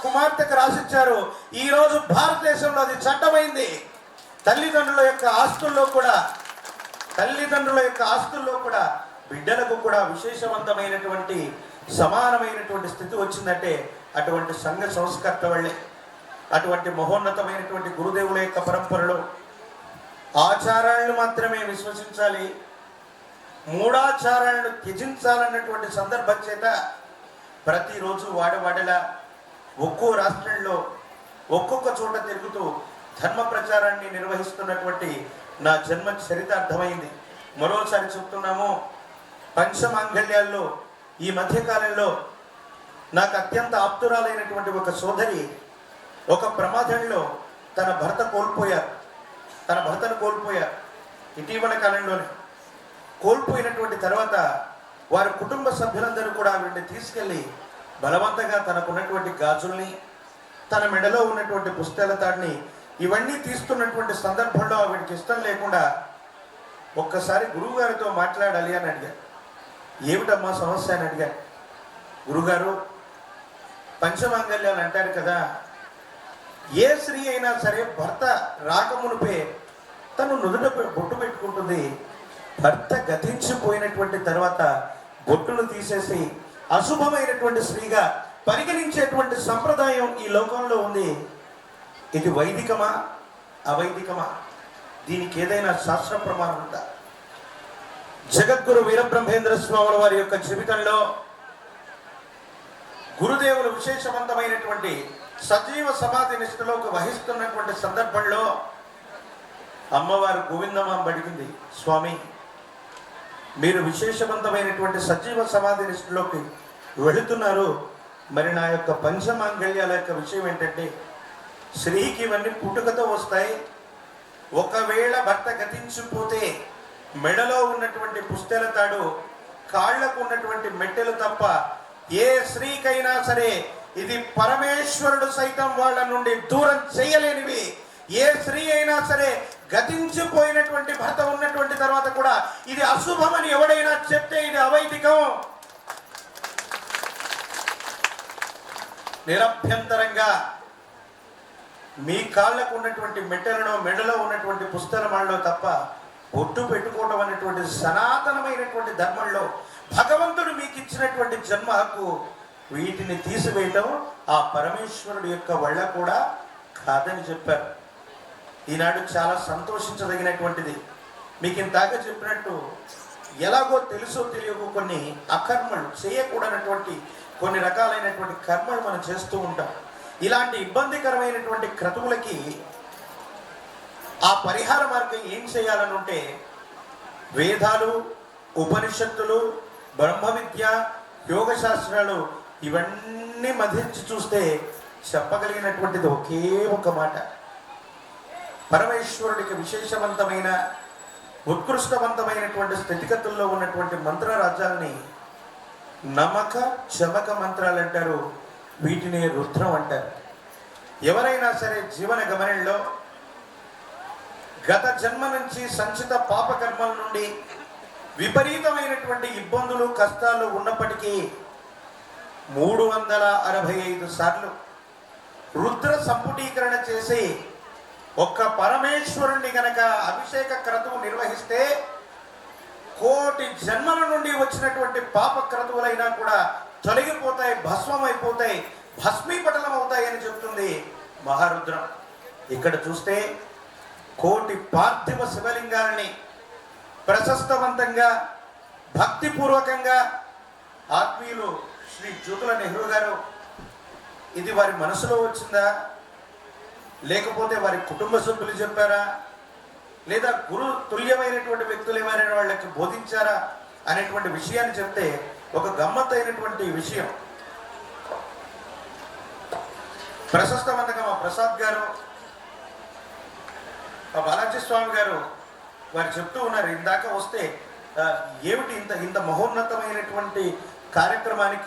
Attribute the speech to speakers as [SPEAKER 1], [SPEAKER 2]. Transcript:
[SPEAKER 1] కుమార్తెకు రాసిచ్చారు. ఈ రోజు భారతదేశంలో అది చట్టమైంది. తల్లిదండ్రుల యొక్క ఆస్తుల్లో కూడా బిడ్డలకు కూడా విశేషవంతమైనటువంటి సమానమైనటువంటి స్థితి వచ్చిందంటే అటువంటి సంఘ సంస్కర్త వల్లే. అటువంటి మహోన్నతమైనటువంటి గురుదేవుల యొక్క పరంపరలో ఆచారాలను మాత్రమే విశ్వసించాలి, మూఢాచారాలను త్యజించాలన్నటువంటి సందర్భం చేత ప్రతిరోజు వాడవాడలా ఒక్కో రాష్ట్రంలో ఒక్కొక్క చోట తిరుగుతూ ధర్మ ప్రచారాన్ని నిర్వహిస్తున్నటువంటి నా జన్మ చరితార్థమైంది. మరోసారి చెప్తున్నాము, పంచమాంగళ్యాల్లో ఈ మధ్యకాలంలో నాకు అత్యంత ఆప్తురాలైనటువంటి ఒక సోదరి ఒక ప్రమాదంలో తన భర్తను కోల్పోయారు. ఇటీవల కాలంలోనే కోల్పోయినటువంటి తర్వాత వారి కుటుంబ సభ్యులందరూ కూడా ఆవిడని తీసుకెళ్ళి బలవంతంగా తనకున్నటువంటి గాజుల్ని, తన మెడలో ఉన్నటువంటి పుస్తకాల తాడిని ఇవన్నీ తీస్తున్నటువంటి సందర్భంలో ఆవిడకి ఇష్టం లేకుండా ఒక్కసారి గురువుగారితో మాట్లాడాలి అని అడిగారు. ఏమిటమ్మా సమస్య అని అడిగారు. గురుగారు, పంచమాంగళ్యాలు అంటారు కదా, ఏ స్త్రీ అయినా సరే భర్త రాకమునిపే తను నుదుట బొట్టు పెట్టుకుంటుంది. భర్త గతించిపోయినటువంటి తర్వాత బొట్టును తీసేసి అశుభమైనటువంటి స్త్రీగా పరిగణించేటువంటి సంప్రదాయం ఈ లోకంలో ఉంది. ఇది వైదికమా అవైదికమా? దీనికి ఏదైనా శాస్త్ర ప్రమాణం ఉందా? జగద్గురు వీరబ్రహ్మేంద్ర స్వాముల వారి యొక్క జీవితంలో గురుదేవులు విశేషవంతమైనటువంటి సజీవ సమాధి నిష్ఠలోకి వహిస్తున్నటువంటి సందర్భంలో అమ్మవారు గోవిందమ్మ అడిగింది, స్వామి మీరు విశేషవంతమైనటువంటి సజీవ సమాధి నిష్ఠలోకి వెళుతున్నారు, మరి నా యొక్క పంచమాంగళ్యాల యొక్క విషయం ఏంటంటే, స్త్రీకి ఇవన్నీ పుట్టుకతో వస్తాయి. ఒకవేళ భర్త గతించిపోతే మెడలో ఉన్నటువంటి పుస్తెల తాడు, కాళ్లకు ఉన్నటువంటి మెట్టెలు తప్ప ఏ స్త్రీకైనా సరే ఇది పరమేశ్వరుడు సైతం వాళ్ళ నుండి దూరం చేయలేనివి. ఏ స్త్రీ అయినా సరే గతించిపోయినటువంటి భర్త ఉన్నటువంటి తర్వాత కూడా ఇది అశుభమని ఎవడైనా చెప్తే ఇది అవైదికం. నిరభ్యంతరంగా మీ కాళ్లకు ఉన్నటువంటి మెడలో ఉన్నటువంటి పుస్తకమాలలో తప్ప బొట్టు పెట్టుకోవడం అనేటువంటి సనాతనమైనటువంటి ధర్మంలో భగవంతుడు మీకు ఇచ్చినటువంటి జన్మ హక్కు. వీటిని తీసివేయటం ఆ పరమేశ్వరుడు యొక్క వల్ల కూడా కాదని చెప్పారు. ఈనాడు చాలా సంతోషించదగినటువంటిది. మీకు ఇంతాక చెప్పినట్టు ఎలాగో తెలుసో తెలియకో కొన్ని అకర్మలు, చేయకూడనటువంటి కొన్ని రకాలైనటువంటి కర్మలు మనం చేస్తూ ఉంటాం. ఇలాంటి ఇబ్బందికరమైనటువంటి క్రతువులకి ఆ పరిహార మార్గం ఏం చేయాలని ఉంటే, వేదాలు, ఉపనిషత్తులు, బ్రహ్మ విద్య, యోగ శాస్త్రాలు ఇవన్నీ మధించి చూస్తే చెప్పగలిగినటువంటిది ఒకే ఒక మాట. పరమేశ్వరుడికి విశేషవంతమైన ఉత్కృష్టవంతమైనటువంటి స్థితిగతుల్లో ఉన్నటువంటి మంత్రరాజ్యాల్ని నమక చమక మంత్రాలు అంటారు. వీటిని రుద్రం అంటారు. ఎవరైనా సరే జీవన గమనంలో గత జన్మ నుంచి సంచిత పాపకర్మల నుండి విపరీతమైనటువంటి ఇబ్బందులు, కష్టాలు ఉన్నప్పటికీ 365 సార్లు రుద్ర సంపుటీకరణ చేసి ఒక్క పరమేశ్వరుణ్ణి గనక అభిషేక క్రతువు నిర్వహిస్తే కోటి జన్మల నుండి వచ్చినటువంటి పాప క్రతువులైనా కూడా తొలగిపోతాయి, భస్మమైపోతాయి, భస్మీపటలం అవుతాయి అని చెప్తుంది మహారుద్రం. ఇక్కడ చూస్తే కోటి పార్థివ శివలింగాలని ప్రశస్తవంతంగా భక్తిపూర్వకంగా ఆత్మీయులు శ్రీ జ్యోతుల నెహ్రూ గారు, ఇది వారి మనసులో వచ్చిందా, లేకపోతే వారి కుటుంబ సభ్యులు చెప్పారా, లేదా గురు తుల్యమైనటువంటి వ్యక్తులు ఏమైనా వాళ్ళకి బోధించారా అనేటువంటి విషయాన్ని చెప్తే ఒక గమ్మత్తైనటువంటి విషయం. ప్రశస్తవంతంగా మా ప్రసాద్ గారు, మా బాలాజీ స్వామి గారు వారు చెప్తూ ఉన్నారు, ఇందాక వస్తే ఏమిటి ఇంత మహోన్నతమైనటువంటి కార్యక్రమానికి